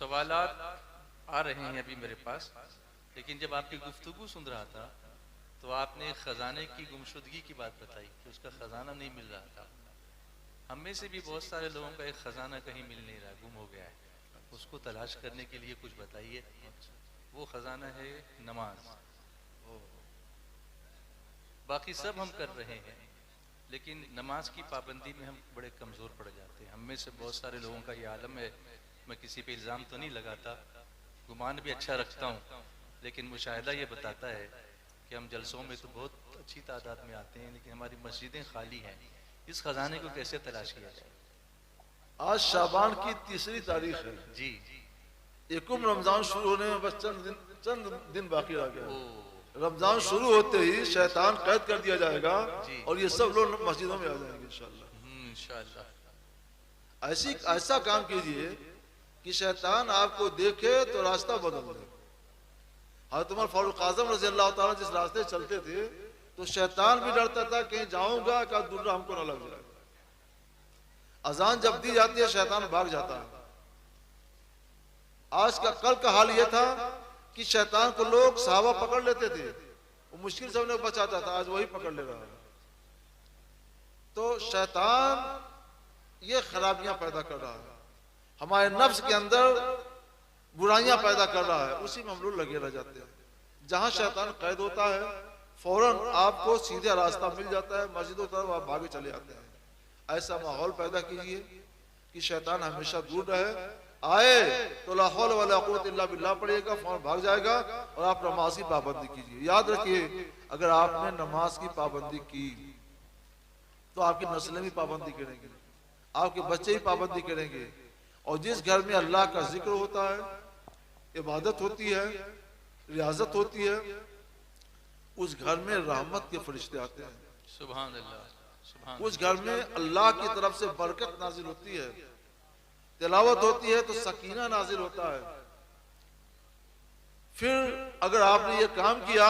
सवालात आ रहे हैं अभी मेरे पास, लेकिन जब आपकी गुफ्तगू सुन रहा था तो आपने खजाने की गुमशुदगी की बात बताई कि उसका खजाना नहीं मिल रहा था। हम में से भी बहुत सारे लोगों का एक खजाना कहीं मिल नहीं रहा, गुम हो गया है। उसको तलाश करने के लिए कुछ बताइए। वो खजाना है नमाज। बाकी सब हम कर रहे हैं, लेकिन नमाज की पाबंदी में हम बड़े कमज़ोर पड़ जाते हैं। हम में से बहुत सारे लोगों का ये आलम है। मैं किसी पे इल्ज़ाम तो नहीं लगाता, गुमान भी अच्छा रखता हूँ, लेकिन मुशाहिदा ये बताता है कि हम जलसों में तो बहुत अच्छी तादाद में आते हैं, लेकिन हमारी मस्जिदें खाली हैं। इस खजाने को कैसे तलाश किया जाए? आज शाबान की 3री तारीख है जी। एकम रमजान शुरू होने में बस चंद दिन बाकी रह गया। रमजान शुरू होते ही शैतान कैद कर दिया जाएगा और ये सब लोग मस्जिदों में आ जाएंगे इंशाअल्लाह। ऐसा काम कीजिए कि शैतान आपको देखे तो रास्ता बदल दे। हज़रत उमर फारूक आज़म रज़ी अल्लाह ताला जिस रास्ते चलते थे तो शैतान भी डरता था कहीं जाऊंगा का दुर्रा हमको न लग जाए। अजान जब दी जाती है शैतान भाग जाता है। आज का कल का हाल यह था कि शैतान को लोग सहाबा पकड़ लेते थे, वो मुश्किल से उन्हें बचाता था, आज वही पकड़ ले रहा है। तो शैतान ये खराबियां पैदा कर रहा है, हमारे नफ्स के अंदर बुराइयां पैदा कर रहा है, उसी में हम लोग लगे रह जाते हैं। जहां शैतान कैद होता है फौरन आपको सीधा रास्ता मिल जाता है, मस्जिदों तरफ आप भागे चले आते हैं। ऐसा माहौल पैदा कीजिए कि शैतान हमेशा दूर रहे। आए तो ला हौल वला कुव्वत इल्ला बिल्लाह पढ़िएगा, फौरन भाग जाएगा। और आप नमाज की पाबंदी कीजिए। याद रखिए, अगर आपने नमाज की पाबंदी की तो आपकी नस्लें भी पाबंदी करेंगे, आपके बच्चे भी पाबंदी करेंगे। और जिस घर में अल्लाह का जिक्र होता है, इबादत होती है, रियाजत होती है, उस घर में रहमत के फरिश्ते आते हैं। सुभान अल्लाह, सुभान। उस घर में अल्लाह की तरफ से बरकत नाजिल होती है, तिलावत होती है तो सकीना नाजिल होता है। फिर अगर आपने ये काम किया,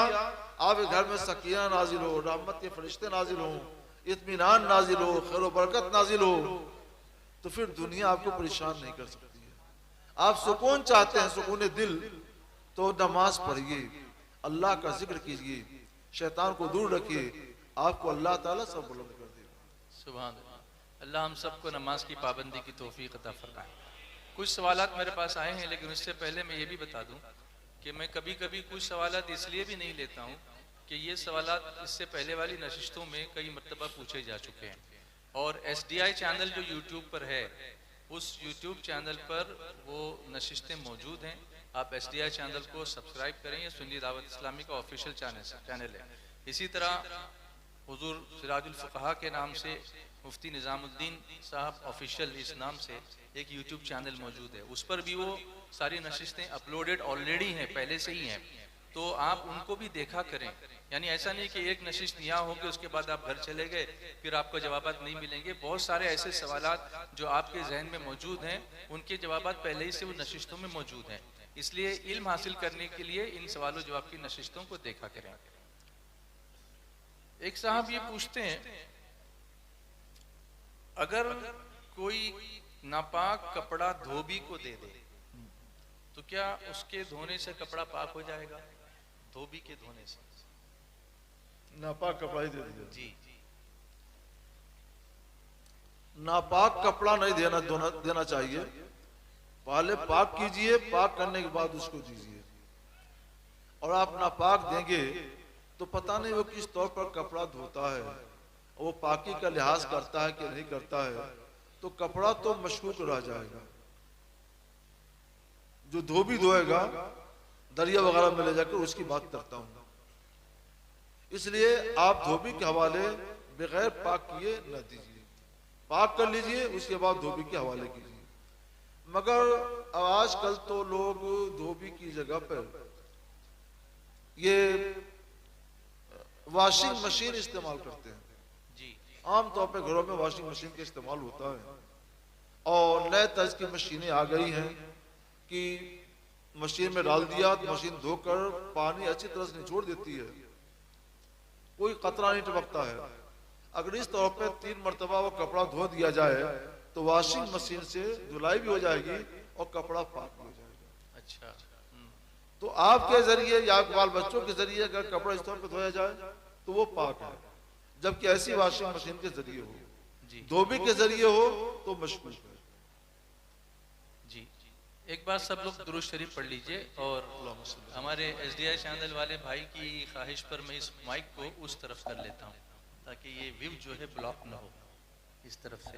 आपके घर में सकीना नाजिल हो, रहमत के फरिश्ते नाजिल हो, इत्मीनान नाजिल हो, खैर बरकत नाजिल हो, तो फिर दुनिया आपको परेशान नहीं कर सकती है। आप सुकून चाहते हैं, सुकून दिल, तो नमाज पढ़िए, अल्लाह का जिक्र कीजिए, शैतान को दूर रखिए, आपको अल्लाह ताला सब बुलंद कर देगा। सुभान अल्लाह। अल्लाह हम सबको नमाज की पाबंदी की तौफीक अता फरमाए। कुछ सवालात मेरे पास आए हैं, लेकिन उससे पहले मैं ये भी बता दूं कि मैं कभी कभी कुछ सवालात इसलिए भी नहीं लेता हूं कि ये सवालात इससे पहले वाली नशिस्तों में कई मरतबा पूछे जा चुके हैं। और SDI चैनल जो यूट्यूब पर है, उस यूट्यूब चैनल पर वो नशिस्तें मौजूद हैं। आप SDI चैनल को सब्सक्राइब करें, ये सुन्नी दावत इस्लामी का ऑफिशियल चैनल है। इसी तरह हुजूर सिराजुल फुक़हा के नाम से मुफ्ती निज़ामुद्दीन साहब ऑफिशियल इस नाम से एक यूट्यूब चैनल मौजूद है, उस पर भी वो सारी नशिस्तें अपलोडेड ऑलरेडी हैं, पहले से ही हैं। तो आप उनको भी देखा करें। यानी ऐसा नहीं कि एक नशिस्त यहाँ होगी उसके बाद आप घर चले गए फिर आपको जवाबात नहीं मिलेंगे। बहुत सारे ऐसे सवालात जो आपके जहन में मौजूद हैं, उनके जवाबात पहले ही से वो नशिस्तों में मौजूद हैं। इसलिए इल्म हासिल करने के लिए इन सवालों जवाब की नशिस्तों को देखा करें। एक साहब ये पूछते हैं, अगर कोई नापाक कपड़ा धोबी को दे दे तो क्या उसके धोने से कपड़ा पाक हो जाएगा? धोबी के धोने से नापाक कपड़ा ही दे दिया जी। नापाक कपड़ा नहीं देना चाहिए। पहले पाक कीजिए, पाक करने के बाद उसको दीजिए। और आप नापाक देंगे तो पता नहीं वो किस तौर पर कपड़ा धोता है, वो पाकी का लिहाज करता है कि नहीं करता है, तो कपड़ा तो मशकूक रह जाएगा। जो धोबी धोएगा दरिया वगैरह में ले जाकर उसकी बात करता हूं। इसलिए आप धोबी के हवाले बगैर पाक किए न दीजिए, पाक कर लीजिए, उसके बाद धोबी के हवाले कीजिए। मगर आजकल तो लोग धोबी की जगह पर ये वॉशिंग मशीन इस्तेमाल करते हैं जी। आमतौर पे घरों में वॉशिंग मशीन का इस्तेमाल होता है। और नए तर्ज की मशीनें आ गई हैं कि मशीन में डाल दिया तो मशीन धोकर पानी अच्छी तरह से निचोड़ देती है, कोई कतरा नहीं टपकता है। अगर इस तौर पे 3 मरतबा वो कपड़ा धो दिया जाए तो वॉशिंग मशीन से धुलाई भी हो जाएगी और कपड़ा पाक हो जाएगा। अच्छा। तो आपके जरिए या बाल बच्चों के जरिए अगर कपड़ा इस तौर पर धोया जाए तो वो पाक है, जबकि ऐसी वॉशिंग मशीन के जरिए हो, जी धोबी के जरिए हो तो मशकूक है। जी। एक बार सब लोग दुरूद शरीफ पढ़ लीजिए। और हमारे SDI चैनल वाले भाई की ख्वाहिश पर मैं इस माइक को उस तरफ कर लेता हूँ ताकि ये व्यू जो है ब्लॉक ना हो, इस तरफ से।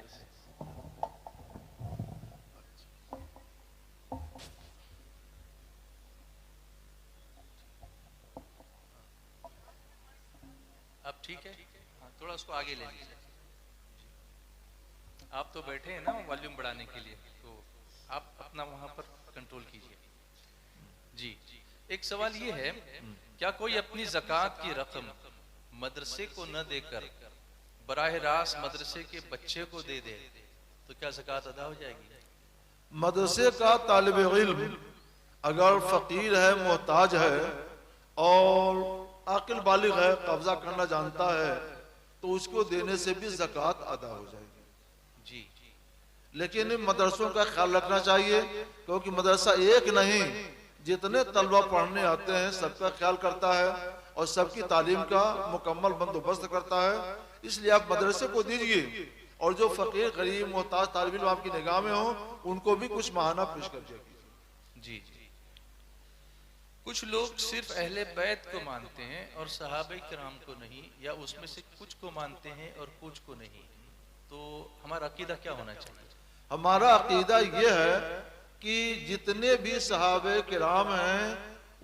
अब ठीक है? हाँ, थोड़ा उसको आगे ले लीजिए। आप तो बैठे हैं ना वॉल्यूम बढ़ाने के लिए, तो आप अपना वहां पर कंट्रोल कीजिए। जी। एक सवाल ये है, क्या कोई अपनी ज़कात की रकम मदरसे को न देकर बराह रास्त मदरसे के बच्चे को दे दे तो क्या ज़कात अदा हो जाएगी? मदरसे का तालिब इल्म अगर फकीर है, मोहताज है और आकिल बालिग है, कब्जा करना जानता है, तो उसको देने से भी ज़कात अदा हो जाएगी। जी। लेकिन इन मदरसों का ख्याल रखना चाहिए, क्योंकि मदरसा एक नहीं, जितने तलबा पढ़ने आते हैं सबका ख्याल करता है और सबकी तालीम का मुकम्मल बंदोबस्त करता है। इसलिए आप मदरसे को दीजिए और जो फकीर गरीब मोहताज तालिब इल्म आपकी निगाह में हो उनको भी कुछ माहाना पेश कर दिया। जी। कुछ लोग सिर्फ अहले बैत को मानते हैं और सहाबे किराम को नहीं, या उसमें से कुछ को मानते हैं और कुछ को नहीं, तो हमारा अकीदा क्या होना चाहिए? हमारा अकीदा ये है कि जितने भी सहाबे किराम हैं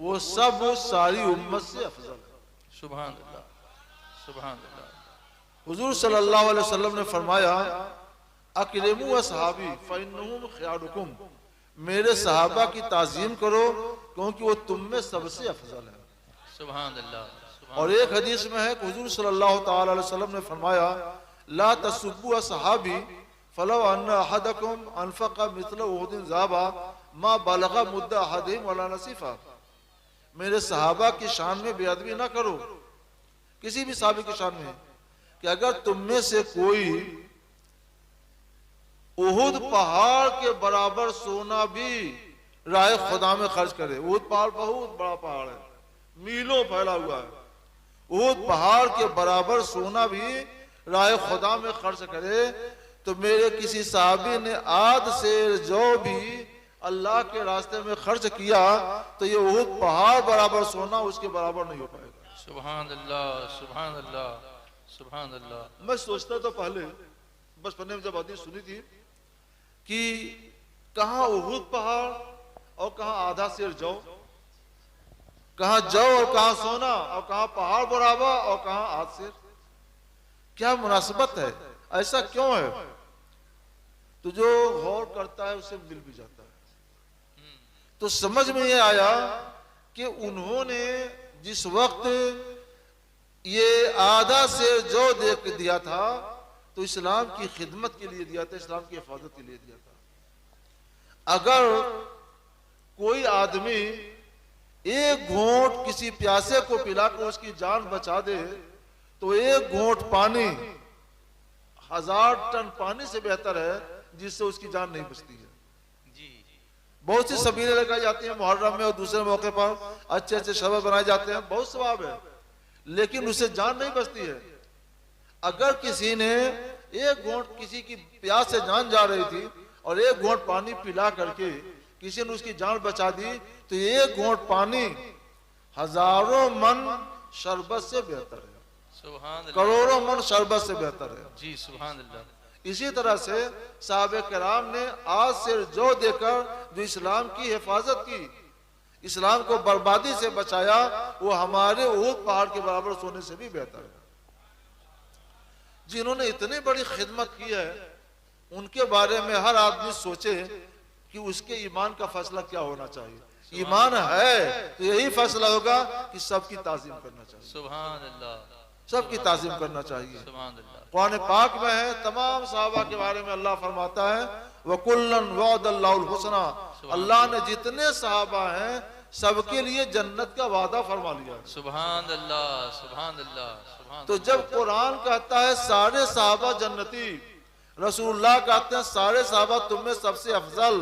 वो सब सारी उम्मत से अफजल है। सुभान अल्लाह, सुभान अल्लाह। हुजूर सल्लल्लाहु अलैहि वसल्लम ने फरमाया, अकरिमु असहाबी फइन्नहुम खियारुकुम, मेरे सहाबा की ताजीम करो क्योंकि वो तुम में सबसे अफजल है। सुभान अल्लाह। और एक हदीस में है कि हुजूर सल्लल्लाहु ताला अलैहि वसल्लम ने फरमाया, ला तसुब्बु असहाबी फलौ अन्ना अहदकुम अनफक़ा मिस्ल उहुदिन ज़हाबा मा बलग़ा मुद्दा अहदिहिम वला नसीफ़ा। मेरे सहाबा की शान में बेअदबी ना करो, किसी भी सहाबी की शान में, कि अगर तुम में से कोई उहुद पहाड़ के बराबर सोना भी राह खुदा में खर्च करे, उहुद पहाड़ बहुत बड़ा पहाड़ है, मीलों फैला हुआ है, उहुद पहाड़ के बराबर सोना भी राह खुदा में खर्च करे, तो मेरे किसी साहबी ने आध शेर जो भी अल्लाह के रास्ते में खर्च किया तो ये उहुद पहाड़ बराबर सोना उसके बराबर नहीं हो पाएगा। सुभान अल्लाह, सुभान अल्लाह, सुभान अल्लाह। मैं सोचता तो पहले बचपन में जब हदीस सुनी थी कि कहाँ उहुद पहाड़ और कहाँ आधा शेर जौ, कहाँ जौ और कहाँ सोना, और कहाँ पहाड़ बराबर और कहाँ आध शेर, क्या मुनासिबत है, ऐसा क्यों है? तो जो गौर करता है उसे मिल भी जाता है। तो समझ में ये आया कि उन्होंने जिस वक्त ये आधा शेर जो दे दिया था तो इस्लाम की खिदमत के लिए दिया था, इस्लाम की हिफाजत के लिए दिया था। अगर कोई आदमी एक घूंट किसी प्यासे को पिलाकर उसकी जान बचा दे तो एक घूंट पानी 1000 टन पानी से बेहतर है जिससे उसकी जान नहीं बचती है। बहुत सी सबीलें लगाई जाती हैं मुहर्रम में और दूसरे मौके पर, अच्छे अच्छे शरबत बनाए जाते हैं, बहुत सवाब है, लेकिन उससे जान नहीं बचती है। अगर किसी ने एक घूंट किसी की प्यास से जान जा रही थी और एक घूंट पानी पिला करके किसी ने उसकी जान बचा दी तो एक घूंट पानी हजारों मन शरबत से बेहतर है, करोड़ों मन शरबत से बेहतर है। जी सुभान अल्लाह। इसी तरह से साहबे कराम ने आज से जो देकर जो इस्लाम की हिफाजत की, इस्लाम को बर्बादी से बचाया, वो हमारे उहुद पहाड़ के बराबर सोने से भी बेहतर है। जिन्होंने इतनी बड़ी खिदमत की है उनके बारे में हर आदमी सोचे कि उसके ईमान का फैसला क्या होना चाहिए। ईमान है तो यही फैसला होगा कि सबकी ताजीम करना चाहिए, सुभान अल्लाह, सबकी ताजीम करना चाहिए। सुभान अल्लाह। कुरान पाक में है तमाम सहाबा के बारे में अल्लाह फरमाता है वकुल्लन वअदल्लाहुल हुस्ना, अल्लाह ने जितने सहाबा हैं सबके लिए जन्नत का वादा फरमा लिया। सुभान अल्लाह, सुभान अल्लाह, सुभान। तो जब कुरान कहता है सारे सहाबा जन्नती, रसूलुल्लाह कहते हैं सारे सहाबा तुम में सबसे अफजल,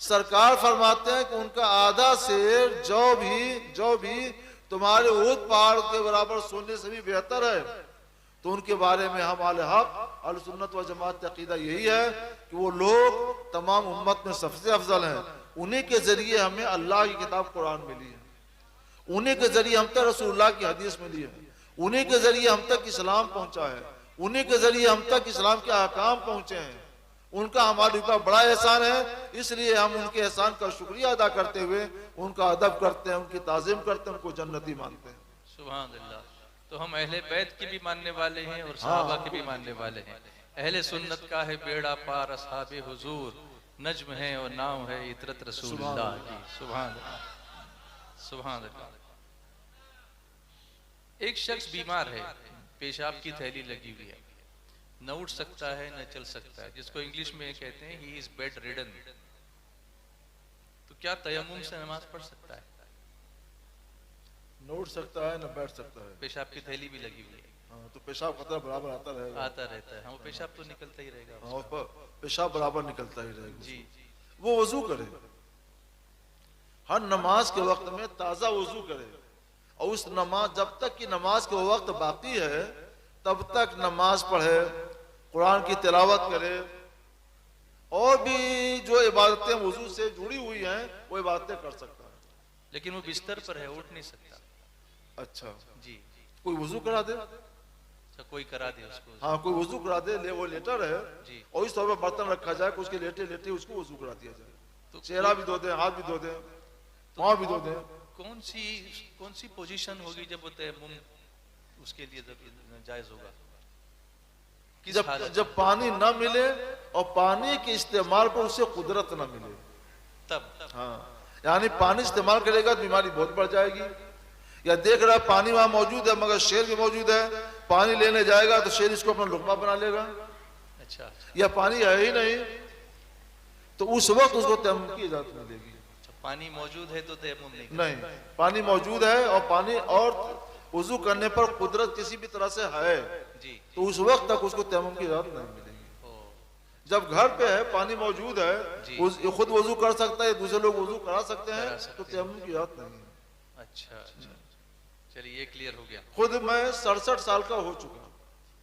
सरकार फरमाते हैं कि उनका आधा शेर जो भी तुम्हारे ऊद पहाड़ के बराबर सोने से भी बेहतर है। तो उनके बारे में हम आले हक अहले सुन्नत व जमात का अकीदा यही है कि वो लोग तमाम उम्मत में सबसे अफजल हैं। उन्हीं के जरिए हमें अल्लाह की किताब कुरान मिली है, उन्हीं के जरिए हम तक रसूलुल्लाह की हदीस मिली है, उन्हीं के जरिए हम तक इस्लाम पहुंचा है, उन्हीं के जरिए हम तक इस्लाम के अहकाम पहुंचे हैं। उनका हमारे ऊपर बड़ा एहसान है, इसलिए हम उनके एहसान का शुक्रिया अदा करते हुए उनका अदब करते हैं, उनकी ताज़ीम करते हैं, उनको जन्नती मानते हैं। सुभान अल्लाह। तो हम अहले बैत की भी मानने वाले हैं और सहाबा के भी मानने वाले हैं। अहले सुन्नत का है बेड़ा पार असहाबे हुजूर, नज्म है और नाम है इतरत रसूलुल्लाह की। सुभान अल्लाह, सुभान अल्लाह। एक शख्स बीमार है, पेशाब की थैली लगी हुई है, न उठ सकता है न चल सकता है, जिसको इंग्लिश में कहते हैं ही इज बेड रिडन। तो क्या तयम्मुम से नमाज पढ़ सकता है? न उठ सकता है न बैठ सकता है, पेशाब की थैली भी लगी हुई है। हाँ, तो पेशाब खतरा बराबर आता रहेगा, आता रहता है। हाँ, वो पेशाब तो निकलता ही रहेगा। हाँ, पेशाब बराबर निकलता ही रहेगा। जी, वो वजू करे, हर नमाज के वक्त में ताज़ा वजू करे, और उस नमाज जब तक कि नमाज के वक्त बाकी है तब तक नमाज पढ़े, कुरान की तिलावत करे, और भी जो इबादतें वजू से जुड़ी हुई हैं वो इबादतें कर सकता है। लेकिन वो बिस्तर पर है, उठ नहीं सकता। अच्छा जी, कोई वजू करा दे, अच्छा कोई करा दे उसको। हाँ कोई वजू करा दे, ले वो लेटा रहे जी, और इस तौर पर बर्तन रखा जाए कि उसके लेटे लेटे उसको वजू करा दिया जाए, तो चेहरा भी धो दे, हाथ भी धो दे, पाँव भी धो दे। कौन सी पोजीशन होगी जब वो तयम्मुम उसके लिए जायज होगा? किस हालत? जब पानी न मिले और पानी के इस्तेमाल पर उसे कुदरत न मिले तब। हाँ, यानी पानी इस्तेमाल करेगा तो बीमारी बहुत बढ़ जाएगी। या देख रहा है पानी वहां मौजूद है मगर शेर भी मौजूद है, पानी लेने जाएगा तो शेर इसको अपना लुकमा बना लेगा। अच्छा, या पानी है ही नहीं तो उस वक्त उसको तयम्मुम की इजाजत मिलेगी। पानी मौजूद है तो तयम्मुम नहीं, पानी मौजूद है और पानी और वजू करने पर कुदरत किसी भी तरह से है जी, तो उस वक्त तक उसको तयम्मुम की इजाजत नहीं मिलेगी। जब घर पे है, पानी मौजूद है, खुद वजू कर सकता है, दूसरे लोग वजू करा सकते हैं, तो तयम्मुम की इजाजत नहीं है। अच्छा अच्छा, चलिए ये क्लियर हो गया। खुद मैं 67 साल का हो चुका,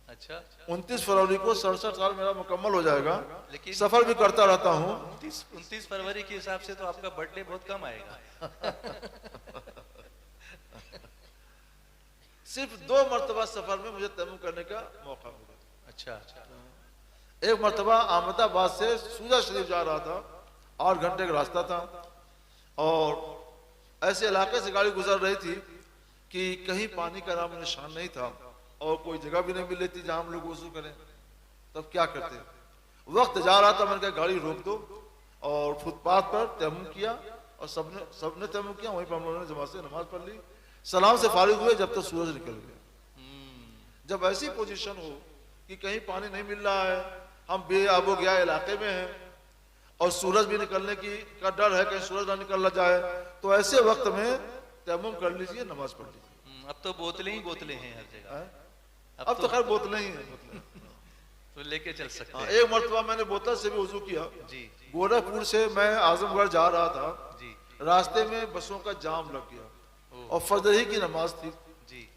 अच्छा, 29 फरवरी को 67 साल मेरा मुकम्मल हो जाएगा, लेकिन सफर भी करता रहता हूँ। 29 फरवरी के हिसाब से तो आपका बर्थडे बहुत कम आएगा। सिर्फ 2 मरतबा सफर में मुझे तयम्मुम करने का मौका मिला। अच्छा, एक मरतबा अहमदाबाद से सूजा शरीफ जा रहा था, 8 घंटे का रास्ता था, और ऐसे इलाके से गाड़ी गुजर रही थी कि कहीं पानी का नाम निशान नहीं था और कोई जगह भी नहीं मिल रही थी जहां हम लोग वजू करें। तब क्या करते, वक्त जा रहा था, मैंने कहा गाड़ी रोक दो, और फुटपाथ पर तयम्मुम किया और सबने तयम्मुम किया। वहीं पर हम लोगों ने जमात से नमाज पढ़ ली, सलाम से फारिग हुए जब तक सूरज निकल गया। जब ऐसी पोजीशन हो कि कहीं पानी नहीं मिल रहा है, हम बेआबो गया इलाके में हैं और सूरज भी निकलने का डर है, कहीं सूरज ना निकल जाए, तो ऐसे वक्त में तयम्मुम कर लीजिए, नमाज पढ़ लीजिए। अब तो बोतलें ही बोतलें हैं हर जगह। अब तो खैर बोतलें ही हैं, तो लेके चल सकते हैं। एक मरतबा मैंने बोतल से भी वजू किया। जी, गोरखपुर से मैं आजमगढ़ जा रहा था, जी, रास्ते में बसों का जाम लग गया और फजर ही की नमाज थी, जी,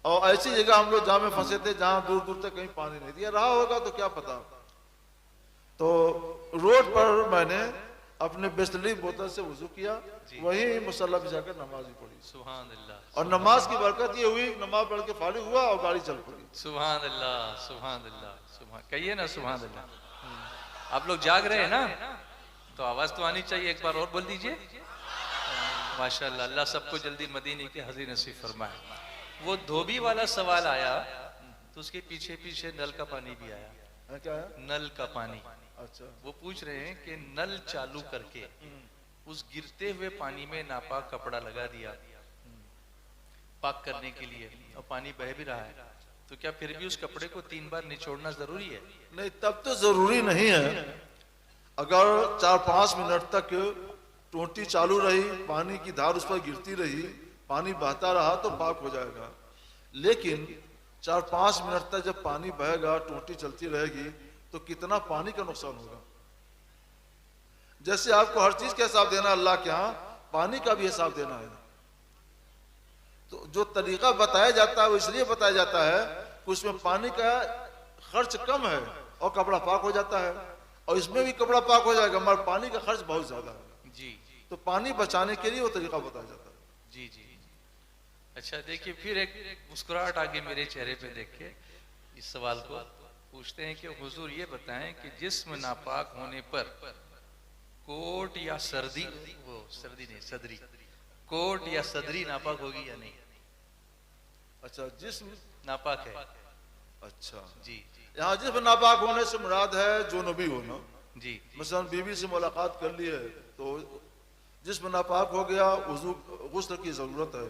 और ऐसी जगह हम लोग जाम में फंसे थे जहां दूर दूर तक कहीं पानी नहीं दिया रहा होगा तो क्या पता। तो रोड पर मैंने अपने बिस्लरी बोतल से वजू किया, वहीं मुसल्ला पे जाकर नमाज भी पढ़ी। सुभान अल्लाह। और नमाज की बरकत ये हुई, नमाज पढ़ के फारिग हुआ और गाड़ी चल पड़ी। सुभान अल्लाह, सुभान अल्लाह, सुभान, कहिए ना सुभान अल्लाह। आप लोग जाग रहे हैं ना, तो आवाज तो आनी चाहिए, एक बार और बोल दीजिए। माशाअल्लाह, अल्लाह सबको जल्दी मदीने की हाज़िर नसीब फरमाए। वो धोबी वाला सवाल आया तो उसके पीछे पीछे नल का पानी भी आया। क्या है? नल का पानी। अच्छा, वो पूछ रहे हैं कि नल चालू करके उस गिरते हुए पानी में नापाक कपड़ा लगा दिया पाक करने के लिए, और पानी बह भी रहा है, तो क्या फिर भी उस कपड़े को 3 बार निचोड़ना जरूरी है? नहीं, तब तो जरूरी नहीं है। अगर 4-5 मिनट तक टोटी चालू रही, पानी की धार उस पर गिरती रही, पानी बहता रहा तो पाक हो जाएगा। लेकिन 4-5 मिनट तक जब पानी बहेगा, टोटी चलती रहेगी, तो कितना पानी का नुकसान होगा। जैसे आपको हर चीज का हिसाब देना अल्लाह के यहाँ, पानी का भी हिसाब देना है। तो जो तरीका बताया जाता है वो इसलिए बताया जाता है कि उसमें पानी का खर्च कम है और कपड़ा पाक हो जाता है, और इसमें भी कपड़ा पाक हो जाएगा मगर पानी का खर्च बहुत ज्यादा है। जी तो पानी बचाने के लिए वो तरीका बताया जाता है। जी जी। अच्छा देखिए, फिर एक मुस्कुराहट आगे मेरे चेहरे पे देख के इस सवाल को पूछते हैं कि हुजूर ये बताएं कि जिस्म नापाक होने पर कोट या सर्दी, वो सर्दी नहीं सदरी, कोट या सदरी नापाक होगी या नहीं? अच्छा, जिस्म नापाक है। अच्छा जी यहाँ जिस्म नापाक होने से मुराद है जो नबी होना। जी मसलन बीवी से मुलाकात कर ली है तो जिस्म नापाक हो गया, वुजू गुस्ल की जरूरत है।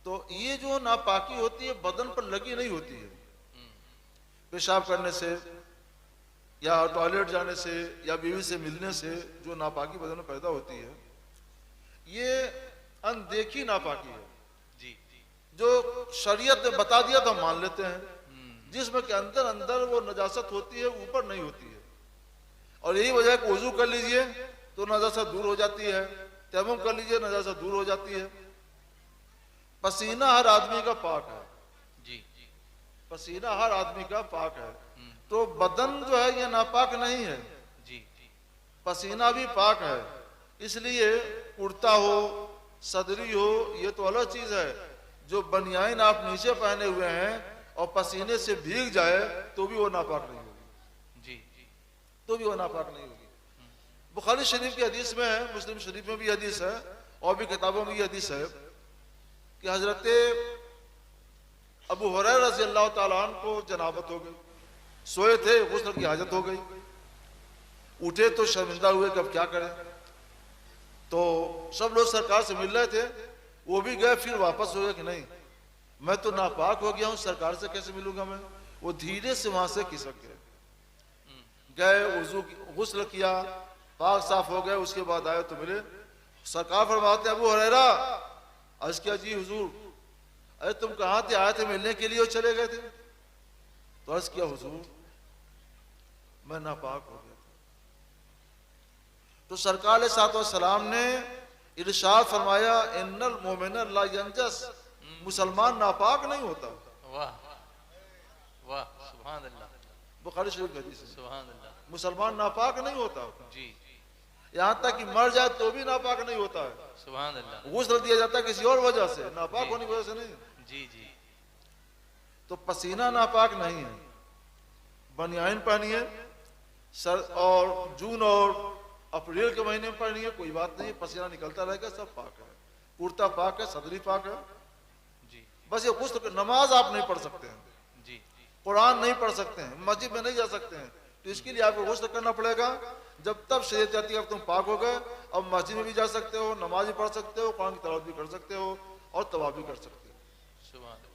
तो ये जो नापाकी होती है बदन पर लगी नहीं होती है, पेशाब करने से या टॉयलेट जाने से या बीवी से मिलने से जो नापाकी बदन में पैदा होती है, ये अनदेखी नापाकी है जी जो शरीयत ने बता दिया तो हम मान लेते हैं। जिस्म के अंदर अंदर वो नजासत होती है, ऊपर नहीं होती है, और यही वजह है कि वुजू कर लीजिए तो नजासत दूर हो जाती है, तयम्मुम कर लीजिए नजासत दूर हो जाती है। पसीना हर आदमी का पाक है, जी पसीना हर आदमी का पाक है, तो बदन जो है ये नापाक नहीं है, जी पसीना भी पाक है। इसलिए कुर्ता हो सदरी हो ये तो अलग चीज है, जो बनियाइन आप नीचे पहने हुए हैं और पसीने से भीग जाए तो भी वो नापाक नहीं होगी, जी तो भी वो नापाक नहीं होगी। बुखारी शरीफ की हदीस में है, मुस्लिम शरीफ में भी हदीस है और भी किताबों में ये हदीस है कि हजरत अबू हुरैरा रज़ी अल्लाह ताला अन्हु को जनाबत हो गई, सोए थे, गुस्ल की हाजत हो गई, उठे तो शर्मिंदा हुए कि अब क्या करें। तो सब लोग सरकार से मिल रहे थे, वो भी गए, फिर वापस हो गए कि नहीं मैं तो नापाक हो गया हूँ, सरकार से कैसे मिलूंगा मैं। वो धीरे से वहां से खिसक गए, वुजू गुस्ल किया, पाक साफ हो गए, उसके बाद आए तो मिले। सरकार फरमाते अबू हुरैरा अर्ज किया जी हुजूर, अरे तुम कहाँ थे, आए थे मिलने के लिए और चले गए थे। तो अर्ज किया हुजूर मैं नापाक हो गया था। तो सरकार अलैहिस्सलाम ने इरशाद फरमाया इन्नल मोमिन ला यंजस, मुसलमान नापाक नहीं होता। वाह वाह सुभान अल्लाह, बुखारी शरीफ की हदीस है, सुभान अल्लाह। मुसलमान नापाक नहीं होता, जी यहाँ तक कि मर जाए तो भी नापाक नहीं होता है। सुभान अल्लाह। गुस्ल दिया जाता है किसी और वजह से, नापाक होने की वजह से नहीं। जी जी तो पसीना नापाक नहीं है, बनियाइन पहनिए सर, और जून और अप्रैल के महीने में पहनिए, कोई बात नहीं, पसीना निकलता रहेगा, सब पाक है, कुर्ता पाक है, सदरी पाक है। जी बस ये गुस्ल, नमाज आप नहीं पढ़ सकते हैं, जी कुरान नहीं पढ़ सकते हैं, मस्जिद में नहीं जा सकते हैं, तो इसके लिए आपको गुस्ल करना पड़ेगा। जब तब शरीयत आती है अब तुम पाक हो गए, अब मस्जिद में भी जा सकते हो, नमाज भी पढ़ सकते हो, कुरान की तिलावत भी कर सकते हो और तवाफ भी कर सकते हो। सुभान अल्लाह।